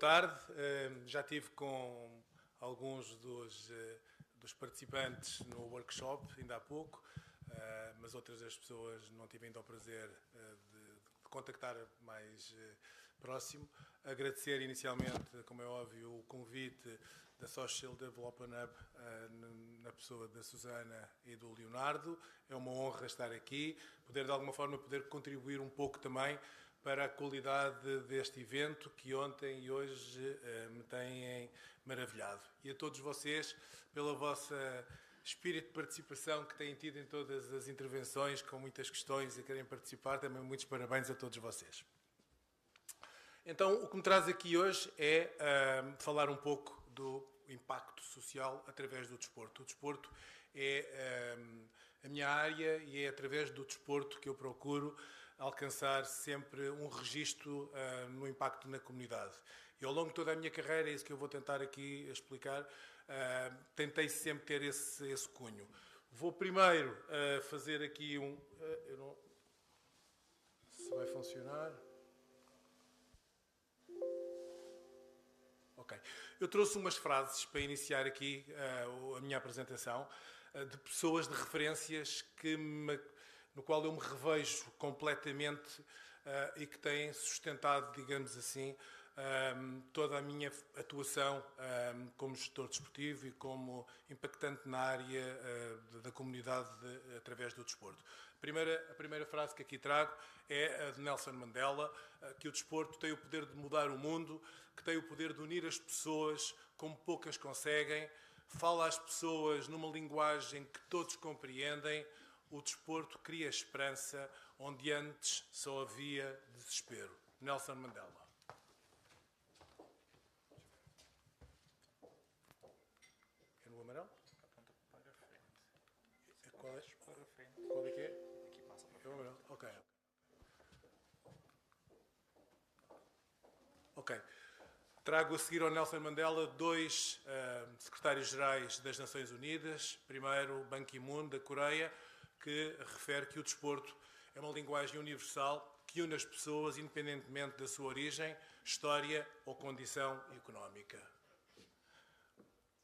Tarde, já estive com alguns dos participantes no workshop, ainda há pouco, mas outras das pessoas não tive ainda o prazer de contactar mais próximo. Agradecer inicialmente, como é óbvio, o convite da Social Development Hub na pessoa da Susana e do Leonardo. É uma honra estar aqui, poder de alguma forma contribuir um pouco também para a qualidade deste evento que ontem e hoje me têm maravilhado. E a todos vocês pela vossa espírito de participação que têm tido em todas as intervenções, com muitas questões e querem participar, também muitos parabéns a todos vocês. Então, o que me traz aqui hoje é falar um pouco do impacto social através do desporto. O desporto é a minha área e é através do desporto que eu procuro alcançar sempre um registro no impacto na comunidade. E ao longo de toda a minha carreira, é isso que eu vou tentar aqui explicar, tentei sempre ter esse cunho. Vou primeiro fazer aqui eu não se vai funcionar. Ok. Eu trouxe umas frases para iniciar aqui a minha apresentação de pessoas, de referências no qual eu me revejo completamente e que têm sustentado, digamos assim, toda a minha atuação como gestor desportivo e como impactante na área da comunidade através do desporto. A primeira frase que aqui trago é a de Nelson Mandela, que o desporto tem o poder de mudar o mundo, que tem o poder de unir as pessoas como poucas conseguem, fala às pessoas numa linguagem que todos compreendem. O desporto cria esperança onde antes só havia desespero. Nelson Mandela. É no amarelo? Aponta para frente. Qual é? Para frente. Qual é que é? Aqui passa para É o frente. amarelo? Ok. Ok. Trago a seguir ao Nelson Mandela dois secretários-gerais das Nações Unidas. Primeiro, Ban Ki-moon, da Coreia, que refere que o desporto é uma linguagem universal que une as pessoas independentemente da sua origem, história ou condição económica.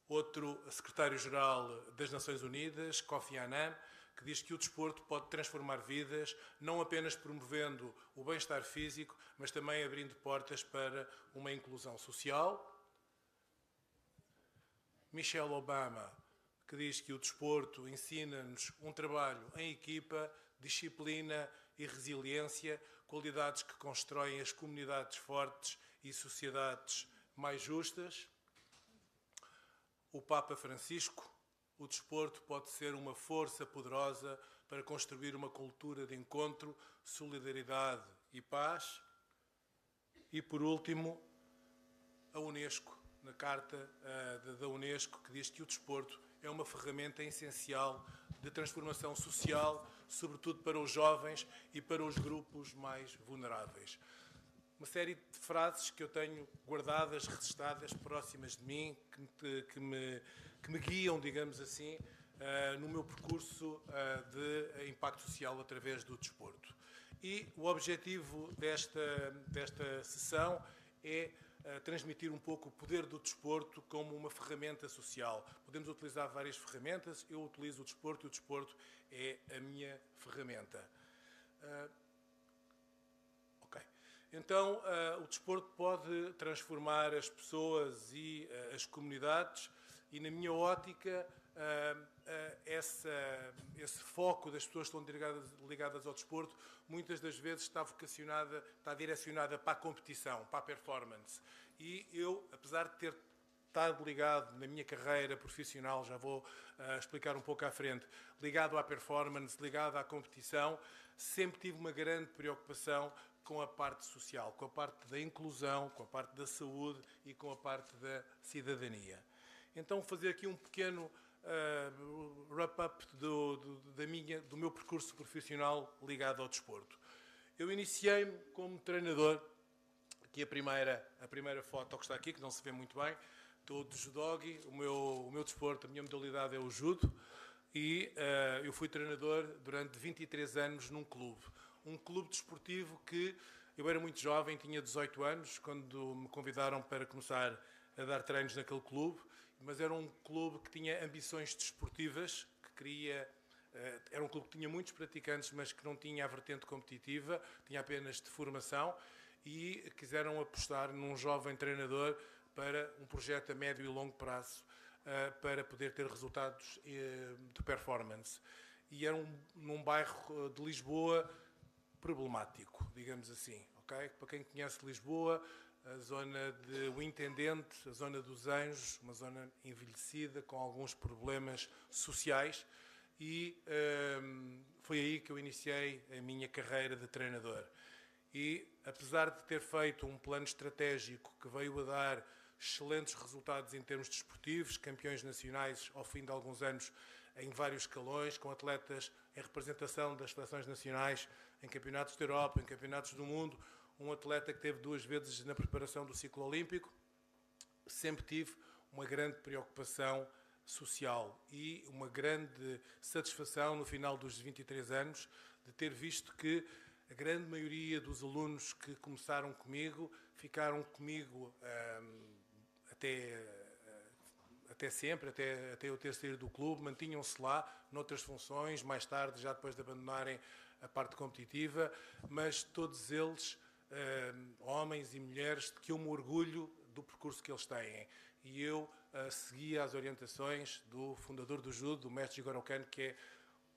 Outro secretário-geral das Nações Unidas, Kofi Annan, que diz que o desporto pode transformar vidas, não apenas promovendo o bem-estar físico, mas também abrindo portas para uma inclusão social. Michelle Obama, que diz que o desporto ensina-nos um trabalho em equipa, disciplina e resiliência, qualidades que constroem as comunidades fortes e sociedades mais justas. O Papa Francisco, o desporto pode ser uma força poderosa para construir uma cultura de encontro, solidariedade e paz. E, por último, a Unesco, na Carta da Unesco, que diz que o desporto é uma ferramenta essencial de transformação social, sobretudo para os jovens e para os grupos mais vulneráveis. Uma série de frases que eu tenho guardadas, registadas, próximas de mim, que me guiam, digamos assim, no meu percurso de impacto social através do desporto. E o objetivo desta sessão é transmitir um pouco o poder do desporto como uma ferramenta social. Podemos utilizar várias ferramentas, eu utilizo o desporto e o desporto é a minha ferramenta. Ok. Então, o desporto pode transformar as pessoas e as comunidades e, na minha ótica, esse foco das pessoas que estão ligadas ao desporto muitas das vezes está direcionada para a competição, para a performance. E eu, apesar de ter estado ligado na minha carreira profissional, já vou explicar um pouco à frente, ligado à performance, ligado à competição, sempre tive uma grande preocupação com a parte social, com a parte da inclusão, com a parte da saúde e com a parte da cidadania. Então, fazer aqui um pequeno wrap-up do meu percurso profissional ligado ao desporto. Eu iniciei-me como treinador, aqui a primeira foto que está aqui, que não se vê muito bem, estou de judogi, o meu desporto, a minha modalidade é o judo, e eu fui treinador durante 23 anos num clube. Um clube desportivo que Eu era muito jovem, tinha 18 anos, quando me convidaram para começar a dar treinos naquele clube, mas era um clube que tinha ambições desportivas, que queria... Era um clube que tinha muitos praticantes, mas que não tinha a vertente competitiva, tinha apenas de formação, e quiseram apostar num jovem treinador para um projeto a médio e longo prazo, para poder ter resultados de performance. E era num bairro de Lisboa problemático, digamos assim. Okay? Para quem conhece Lisboa, a zona de Intendente, a zona dos Anjos, uma zona envelhecida, com alguns problemas sociais, e foi aí que eu iniciei a minha carreira de treinador. E, apesar de ter feito um plano estratégico que veio a dar excelentes resultados em termos desportivos, campeões nacionais ao fim de alguns anos em vários escalões, com atletas em representação das seleções nacionais, em campeonatos da Europa, em campeonatos do mundo, um atleta que teve 2 vezes na preparação do ciclo olímpico, sempre tive uma grande preocupação social e uma grande satisfação no final dos 23 anos de ter visto que a grande maioria dos alunos que começaram comigo ficaram comigo até sempre, até eu ter saído do clube, mantinham-se lá noutras funções, mais tarde, já depois de abandonarem a parte competitiva, mas todos eles, homens e mulheres, de que eu me orgulho do percurso que eles têm. E eu seguia as orientações do fundador do judo, do mestre Jigoro Kano, que é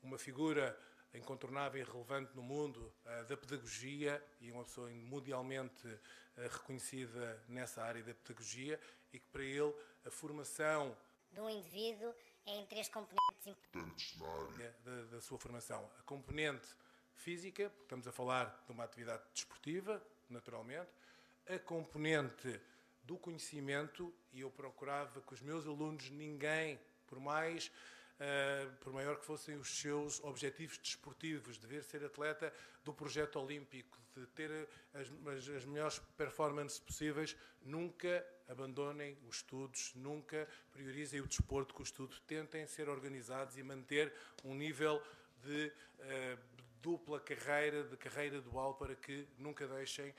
uma figura incontornável e relevante no mundo da pedagogia e uma pessoa mundialmente reconhecida nessa área da pedagogia, e que para ele a formação de um indivíduo é em 3 componentes importantes na área da sua formação. A componente física, porque estamos a falar de uma atividade desportiva, naturalmente, a componente do conhecimento, e eu procurava que os meus alunos, ninguém, por maior que fossem os seus objetivos desportivos, de ver ser atleta do projeto olímpico, de ter as melhores performances possíveis, nunca abandonem os estudos, nunca priorizem o desporto com o estudo, tentem ser organizados e manter um nível de dupla carreira, de carreira dual, para que nunca deixem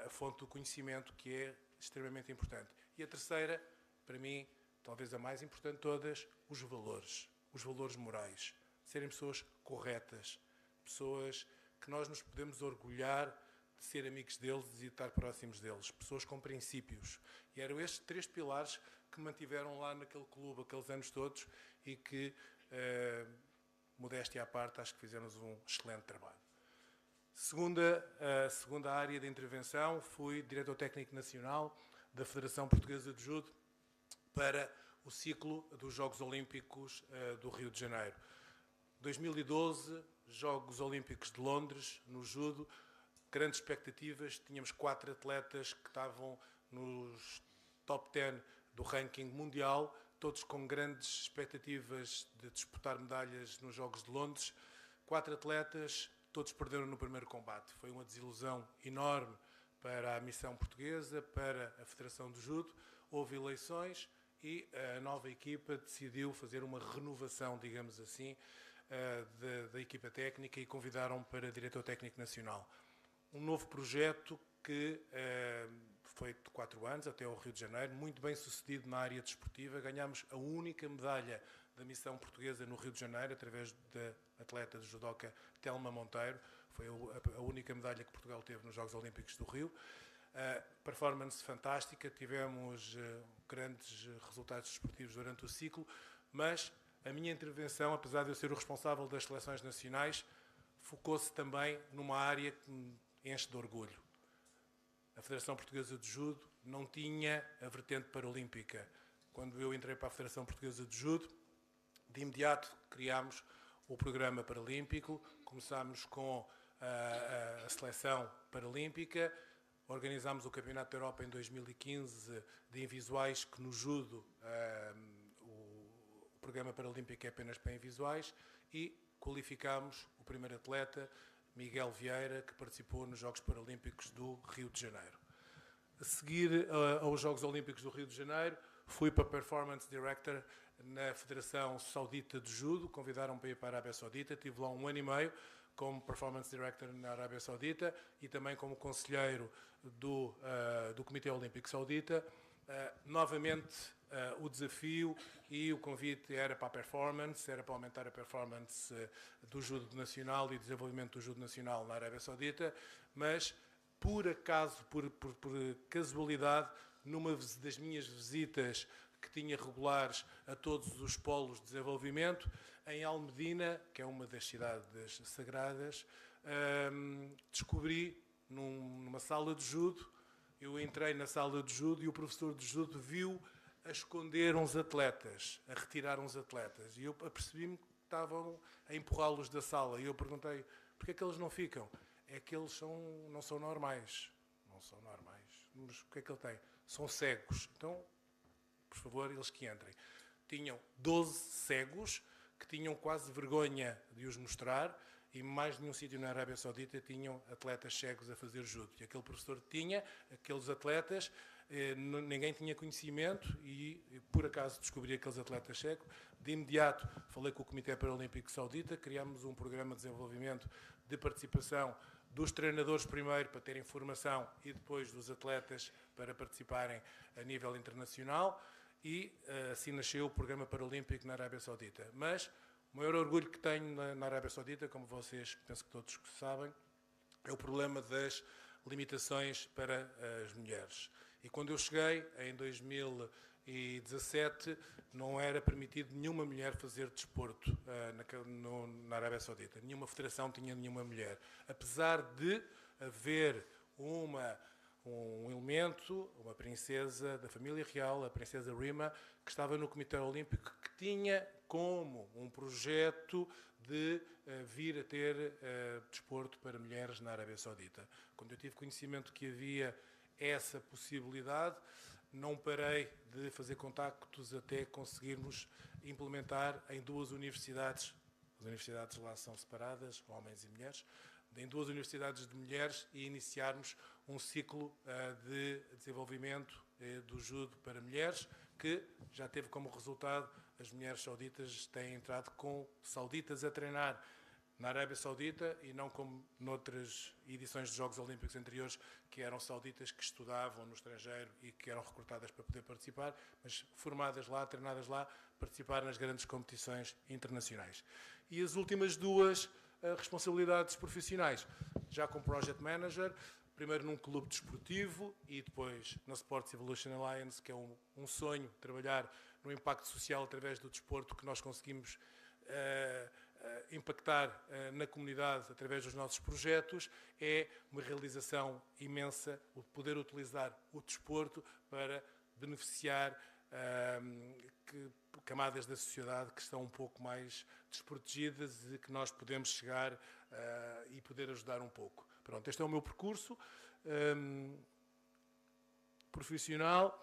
a fonte do conhecimento, que é extremamente importante. E a terceira, para mim, talvez a mais importante de todas, os valores morais. Serem pessoas corretas, pessoas que nós nos podemos orgulhar de ser amigos deles e de estar próximos deles, pessoas com princípios. E eram estes 3 pilares que me mantiveram lá naquele clube aqueles anos todos e que, modéstia à parte, acho que fizemos um excelente trabalho. A segunda área de intervenção, fui diretor técnico nacional da Federação Portuguesa de Judo para o ciclo dos Jogos Olímpicos do Rio de Janeiro. 2012, Jogos Olímpicos de Londres, no judo, grandes expectativas, tínhamos 4 atletas que estavam nos top 10 do ranking mundial, todos com grandes expectativas de disputar medalhas nos Jogos de Londres. 4 atletas, todos perderam no primeiro combate. Foi uma desilusão enorme para a missão portuguesa, para a Federação de Judo. Houve eleições e a nova equipa decidiu fazer uma renovação, digamos assim, da equipa técnica, e convidaram para diretor técnico nacional. Um novo projeto que foi de 4 anos, até ao Rio de Janeiro, muito bem sucedido na área desportiva. Ganhámos a única medalha da missão portuguesa no Rio de Janeiro, através da atleta de judoca Telma Monteiro. Foi a única medalha que Portugal teve nos Jogos Olímpicos do Rio. Performance fantástica, tivemos grandes resultados desportivos durante o ciclo, mas a minha intervenção, apesar de eu ser o responsável das seleções nacionais, focou-se também numa área que me enche de orgulho. A Federação Portuguesa de Judo não tinha a vertente paralímpica. Quando eu entrei para a Federação Portuguesa de Judo, de imediato criámos o programa paralímpico, começámos com a seleção paralímpica, organizámos o Campeonato da Europa em 2015 de invisuais, que no judo o programa paralímpico é apenas para invisuais, e qualificámos o primeiro atleta, Miguel Vieira, que participou nos Jogos Paralímpicos do Rio de Janeiro. A seguir aos Jogos Olímpicos do Rio de Janeiro, fui para Performance Director na Federação Saudita de Judo, convidaram-me para ir para a Arábia Saudita, estive lá 1 ano e meio, como Performance Director na Arábia Saudita e também como conselheiro do Comitê Olímpico Saudita. Novamente, o desafio e o convite era para a performance, era para aumentar a performance do judo nacional e desenvolvimento do judo nacional na Arábia Saudita, mas por acaso, por casualidade, numa das minhas visitas que tinha regulares a todos os polos de desenvolvimento, em Al-Medina, que é uma das cidades sagradas, descobri numa sala de judo. Eu entrei na sala de judo e o professor de judo viu a esconder uns atletas, a retirar uns atletas. E eu apercebi-me que estavam a empurrá-los da sala. E eu perguntei, porquê é que eles não ficam? É que eles não são normais. Não são normais. Mas o que é que ele tem? São cegos. Então, por favor, eles que entrem. Tinham 12 cegos que tinham quase vergonha de os mostrar. E mais nenhum sítio na Arábia Saudita tinham atletas cegos a fazer judo. E aquele professor tinha, aqueles atletas, ninguém tinha conhecimento e por acaso descobri aqueles atletas cegos. De imediato falei com o Comitê Paralímpico Saudita, criámos um programa de desenvolvimento de participação dos treinadores primeiro para terem formação e depois dos atletas para participarem a nível internacional e assim nasceu o Programa Paralímpico na Arábia Saudita. Mas o maior orgulho que tenho na Arábia Saudita, como vocês penso que todos sabem, é o problema das limitações para as mulheres. E quando eu cheguei, em 2017, não era permitido nenhuma mulher fazer desporto na Arábia Saudita. Nenhuma federação tinha nenhuma mulher. Apesar de haver um elemento, uma princesa da família real, a princesa Rima, que estava no Comitê Olímpico, que tinha como um projeto de vir a ter desporto para mulheres na Arábia Saudita. Quando eu tive conhecimento que havia essa possibilidade, não parei de fazer contactos até conseguirmos implementar em duas universidades. As universidades lá são separadas, homens e mulheres, em duas universidades de mulheres e iniciarmos um ciclo de desenvolvimento do judo para mulheres, que já teve como resultado as mulheres sauditas têm entrado com sauditas a treinar na Arábia Saudita e não como noutras edições dos Jogos Olímpicos anteriores, que eram sauditas que estudavam no estrangeiro e que eram recrutadas para poder participar, mas formadas lá, treinadas lá, participar nas grandes competições internacionais. E as últimas duas responsabilidades profissionais, já como Project Manager, primeiro num clube desportivo e depois na Sports Evolution Alliance, que é um sonho, trabalhar no impacto social através do desporto que nós conseguimos impactar na comunidade através dos nossos projetos. É uma realização imensa o poder utilizar o desporto para beneficiar camadas da sociedade que estão um pouco mais desprotegidas e que nós podemos chegar e poder ajudar um pouco. Pronto, este é o meu percurso profissional.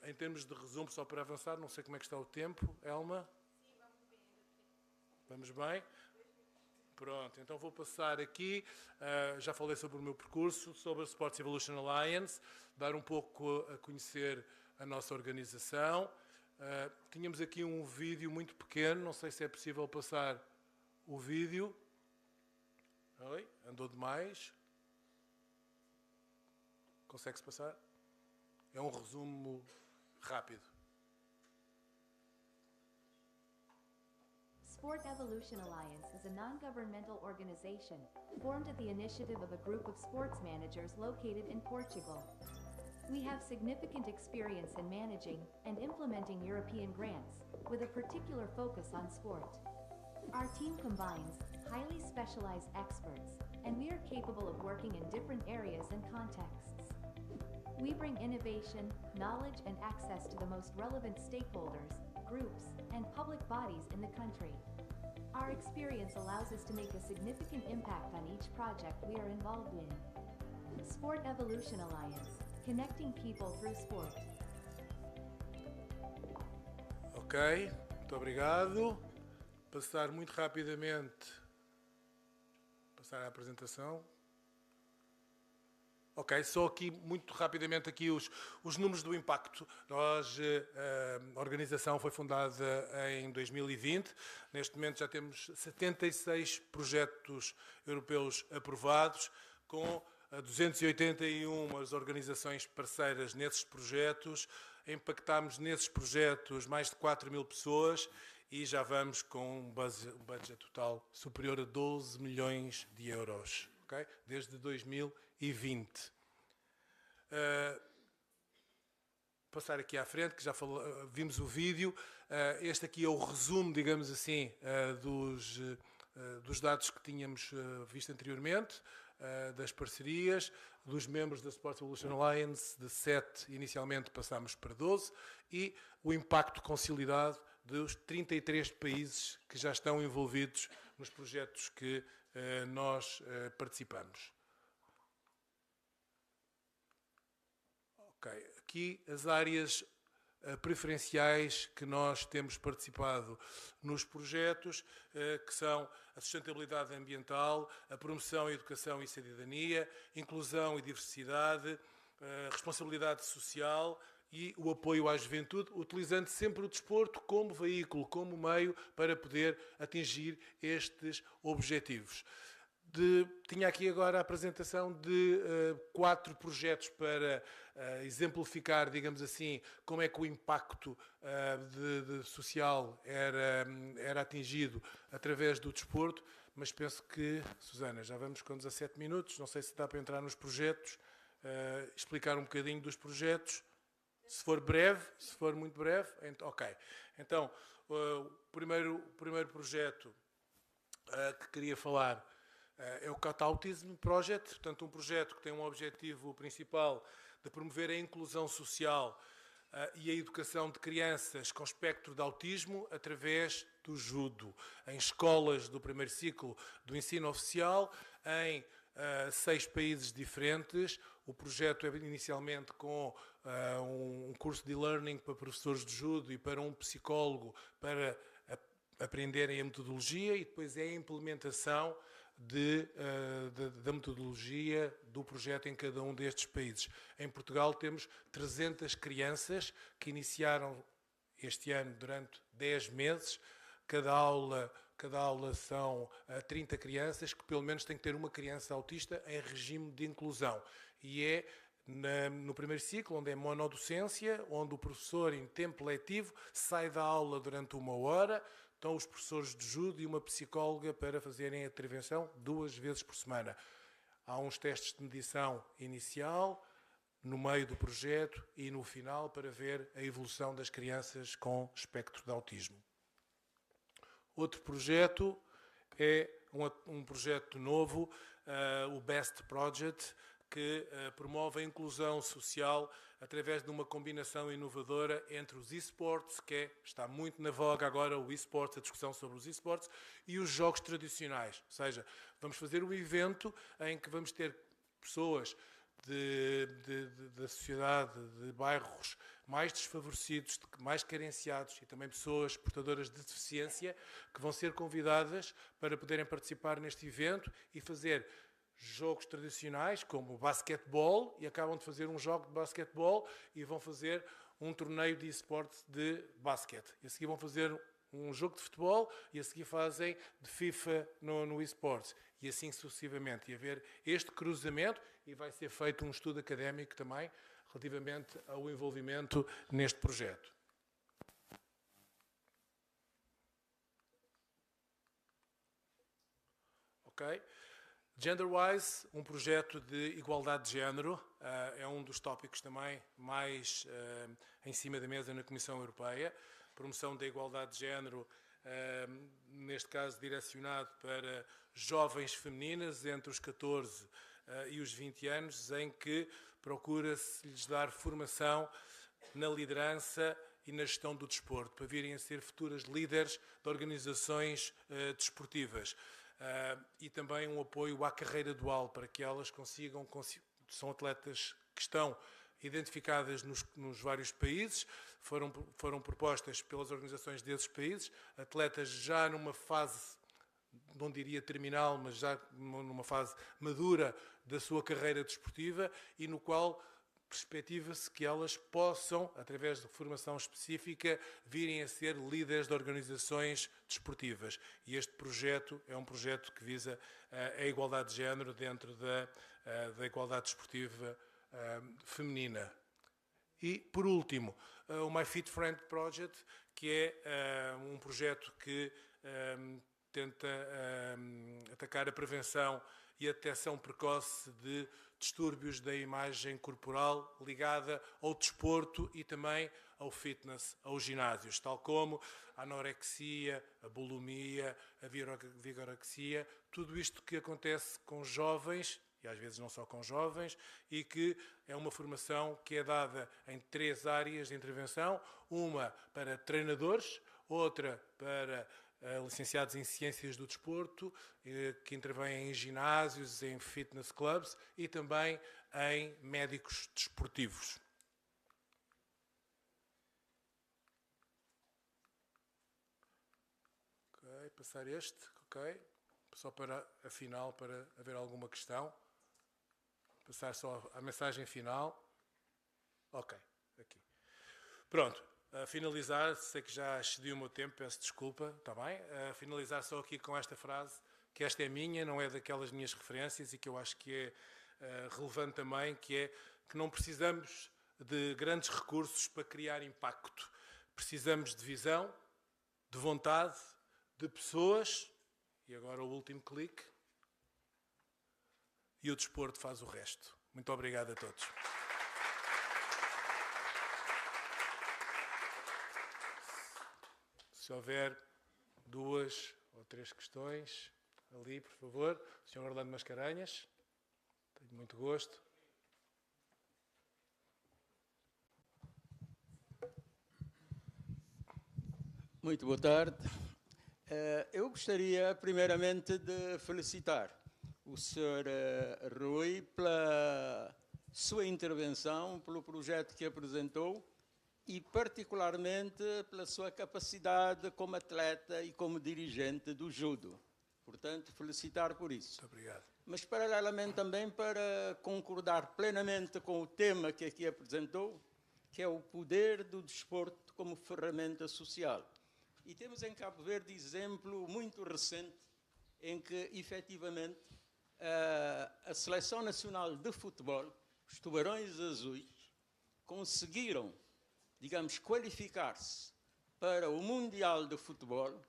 Em termos de resumo, só para avançar, não sei como é que está o tempo, Elma? Vamos bem? Pronto, então vou passar aqui, já falei sobre o meu percurso, sobre a Sports Evolution Alliance, dar um pouco a conhecer a nossa organização. Tínhamos aqui um vídeo muito pequeno, não sei se é possível passar o vídeo. Oi, andou demais. Consegue-se passar? É um resumo rápido. Sport Evolution Alliance is a non-governmental organization formed at the initiative of a group of sports managers located in Portugal. We have significant experience in managing and implementing European grants, with a particular focus on sport. Our team combines highly specialized experts, and we are capable of working in different areas and contexts. We bring innovation, knowledge, and access to the most relevant stakeholders, groups, and public bodies in the country. Our experience allows us to make a significant impact on each project we are involved in. Sport Evolution Alliance, connecting people through sport. Ok, muito obrigado. Passar muito rapidamente, passar a apresentação. Ok, só aqui, muito rapidamente, aqui os números do impacto. A organização foi fundada em 2020. Neste momento já temos 76 projetos europeus aprovados, com 281 as organizações parceiras nesses projetos. Impactámos nesses projetos mais de 4.000 pessoas e já vamos com um budget total superior a 12 milhões de euros. Okay? Desde 2020. Passar aqui à frente, que já vimos o vídeo. Este aqui é o resumo, digamos assim, dos dados que tínhamos visto anteriormente, das parcerias, dos membros da Sports Evolution Alliance, de 7 inicialmente passámos para 12, e o impacto consolidado dos 33 países que já estão envolvidos nos projetos que nós participamos. Okay. Aqui as áreas preferenciais que nós temos participado nos projetos, que são a sustentabilidade ambiental, a promoção, educação e cidadania, inclusão e diversidade, responsabilidade social e o apoio à juventude, utilizando sempre o desporto como veículo, como meio para poder atingir estes objetivos. Tinha aqui agora a apresentação de 4 projetos para exemplificar, digamos assim, como é que o impacto social era atingido através do desporto, mas penso que, Susana, já vamos com 17 minutos, não sei se dá para entrar nos projetos, explicar um bocadinho dos projetos. Se for breve, se for muito breve, ok. Então, o primeiro projeto que queria falar é o Cut Autism Project, portanto um projeto que tem um objetivo principal de promover a inclusão social e a educação de crianças com espectro de autismo através do judo, em escolas do primeiro ciclo do ensino oficial, em 6 países diferentes. O projeto é inicialmente com um curso de e-learning para professores de judo e para um psicólogo para aprenderem a metodologia, e depois é a implementação da metodologia do projeto em cada um destes países. Em Portugal temos 300 crianças que iniciaram este ano durante 10 meses. Cada aula são 30 crianças, que pelo menos têm que ter uma criança autista em regime de inclusão. E é no primeiro ciclo, onde é monodocência, onde o professor, em tempo letivo, sai da aula durante 1 hora, estão os professores de judo e uma psicóloga para fazerem a intervenção 2 vezes por semana. Há uns testes de medição inicial, no meio do projeto e no final, para ver a evolução das crianças com espectro de autismo. Outro projeto é um projeto novo, o BEST Project, que promove a inclusão social através de uma combinação inovadora entre os esportes, que está muito na voga agora, o esportes, a discussão sobre os esportes, e os jogos tradicionais. Ou seja, vamos fazer um evento em que vamos ter pessoas da sociedade, de bairros mais desfavorecidos, mais carenciados, e também pessoas portadoras de deficiência, que vão ser convidadas para poderem participar neste evento e fazer jogos tradicionais, como o basquetebol, e acabam de fazer um jogo de basquetebol e vão fazer um torneio de esportes de basquete. E a seguir vão fazer um jogo de futebol e a seguir fazem de FIFA no esportes. E assim sucessivamente. E haver este cruzamento, e vai ser feito um estudo académico também relativamente ao envolvimento neste projeto. Ok? GenderWise, um projeto de igualdade de género, é um dos tópicos também mais em cima da mesa na Comissão Europeia. Promoção da igualdade de género, neste caso direcionado para jovens femininas entre os 14 e os 20 anos, em que procura-se lhes dar formação na liderança e na gestão do desporto, para virem a ser futuras líderes de organizações desportivas. E também um apoio à carreira dual, para que elas consigam, são atletas que estão identificadas nos vários países, foram propostas pelas organizações desses países, atletas já numa fase não diria terminal, mas já numa fase madura da sua carreira desportiva e no qual perspectiva-se que elas possam, através de formação específica, virem a ser líderes de organizações desportivas. E este projeto é um projeto que visa a igualdade de género dentro da igualdade desportiva feminina. E, por último, o My Fit Friend Project, que é um projeto que tenta atacar a prevenção e a detecção precoce de distúrbios da imagem corporal ligada ao desporto e também ao fitness, aos ginásios, tal como a anorexia, a bulimia, a vigorexia, tudo isto que acontece com jovens, e às vezes não só com jovens, e que é uma formação que é dada em 3 áreas de intervenção, uma para treinadores, outra para licenciados em Ciências do Desporto, que intervêm em ginásios, em fitness clubs e também em médicos desportivos. Ok, passar este, ok. Só para a final, para haver alguma questão. Passar só a mensagem final. Ok, aqui. Pronto. A finalizar, sei que já excedi o meu tempo, peço desculpa, está bem? A finalizar só aqui com esta frase, que esta é minha, não é daquelas minhas referências e que eu acho que é relevante também, que é que não precisamos de grandes recursos para criar impacto. Precisamos de visão, de vontade, de pessoas, e agora o último clique, e o desporto faz o resto. Muito obrigado a todos. Se houver 2 ou 3 questões, ali, por favor. Sr. Orlando Mascarenhas, tenho muito gosto. Muito boa tarde. Eu gostaria, primeiramente, de felicitar o Sr. Rui pela sua intervenção, pelo projeto que apresentou, e particularmente pela sua capacidade como atleta e como dirigente do judo. Portanto, felicitar por isso. Muito obrigado. Mas, paralelamente, também para concordar plenamente com o tema que aqui apresentou, que é o poder do desporto como ferramenta social. E temos em Cabo Verde exemplo muito recente em que, efetivamente, a Seleção Nacional de Futebol, os Tubarões Azuis, conseguiram, digamos, qualificar-se para o Mundial de Futebol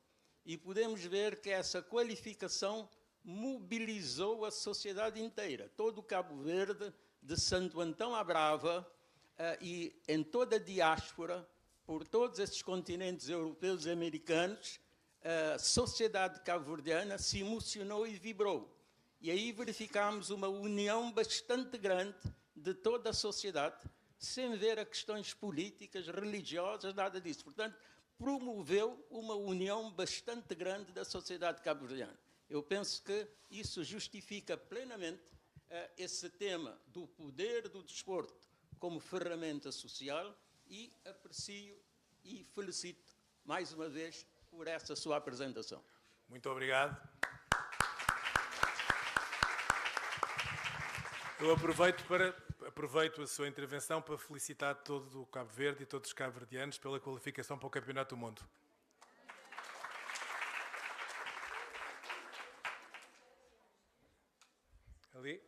e podemos ver que essa qualificação mobilizou a sociedade inteira, todo o Cabo Verde, de Santo Antão à Brava e em toda a diáspora, por todos esses continentes europeus e americanos, a sociedade cabo-verdiana se emocionou e vibrou. E aí verificámos uma união bastante grande de toda a sociedade, sem ver a questões políticas, religiosas, nada disso. Portanto, promoveu uma união bastante grande da sociedade cabo-verdiana. Eu penso que isso justifica plenamente esse tema do poder do desporto como ferramenta social e aprecio e felicito mais uma vez por essa sua apresentação. Muito obrigado. Eu aproveito a sua intervenção para felicitar todo o Cabo Verde e todos os cabo-verdianos pela qualificação para o Campeonato do Mundo. Ali.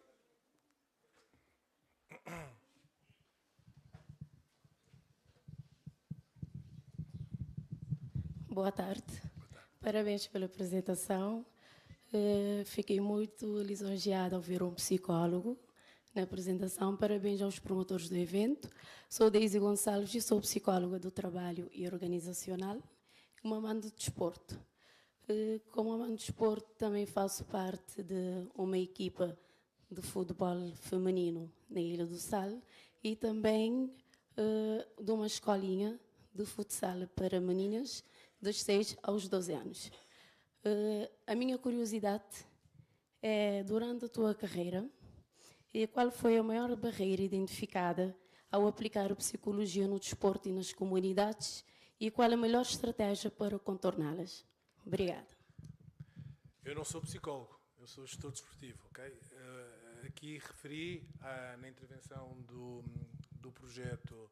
Boa tarde. Parabéns pela apresentação. Fiquei muito lisonjeada ao ver um psicólogo na apresentação. Parabéns aos promotores do evento. Sou Deise Gonçalves e sou psicóloga do trabalho e organizacional, uma amante do desporto. Como amante do desporto, também faço parte de uma equipa de futebol feminino na Ilha do Sal e também de uma escolinha de futsal para meninas dos 6 aos 12 anos. A minha curiosidade é, durante a tua carreira, qual foi a maior barreira identificada ao aplicar a psicologia no desporto e nas comunidades e qual a melhor estratégia para contorná-las? Obrigada. Eu não sou psicólogo, eu sou gestor desportivo, ok? Aqui referi na intervenção do projeto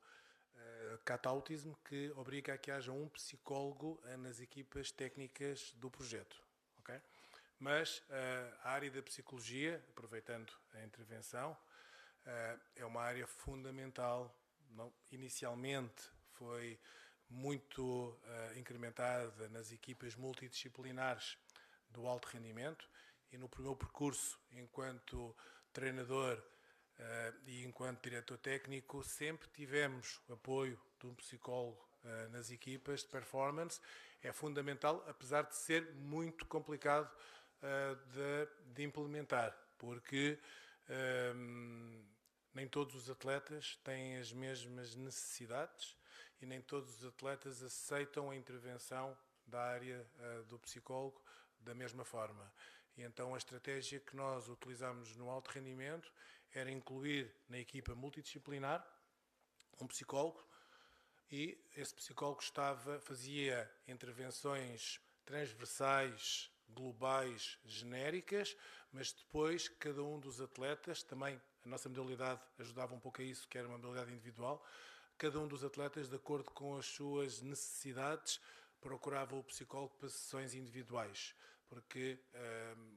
Cat Autism que obriga a que haja um psicólogo nas equipas técnicas do projeto, ok? Mas a área da psicologia, aproveitando a intervenção, é uma área fundamental. Inicialmente foi muito incrementada nas equipas multidisciplinares do alto rendimento e no meu percurso enquanto treinador e enquanto diretor técnico sempre tivemos o apoio de um psicólogo nas equipas de performance. É fundamental, apesar de ser muito complicado de implementar, porque nem todos os atletas têm as mesmas necessidades e nem todos os atletas aceitam a intervenção da área do psicólogo da mesma forma. E então a estratégia que nós utilizamos no alto rendimento era incluir na equipa multidisciplinar um psicólogo, e esse psicólogo fazia intervenções transversais, globais, genéricas, mas depois cada um dos atletas, também a nossa modalidade ajudava um pouco a isso, que era uma modalidade individual, cada um dos atletas, de acordo com as suas necessidades, procurava o psicólogo para sessões individuais, porque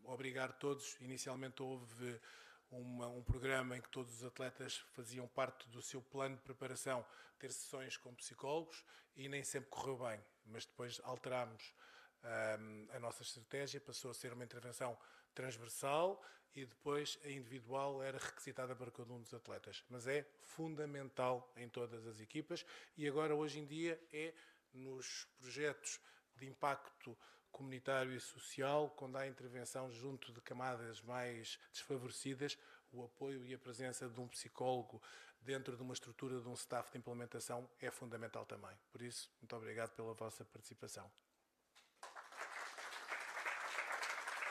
obrigar todos, inicialmente houve um programa em que todos os atletas faziam parte do seu plano de preparação, ter sessões com psicólogos, e nem sempre correu bem, mas depois alterámos a nossa estratégia, passou a ser uma intervenção transversal e depois a individual era requisitada para cada um dos atletas. Mas é fundamental em todas as equipas e agora hoje em dia é nos projetos de impacto comunitário e social, quando há intervenção junto de camadas mais desfavorecidas, o apoio e a presença de um psicólogo dentro de uma estrutura de um staff de implementação é fundamental também. Por isso, muito obrigado pela vossa participação.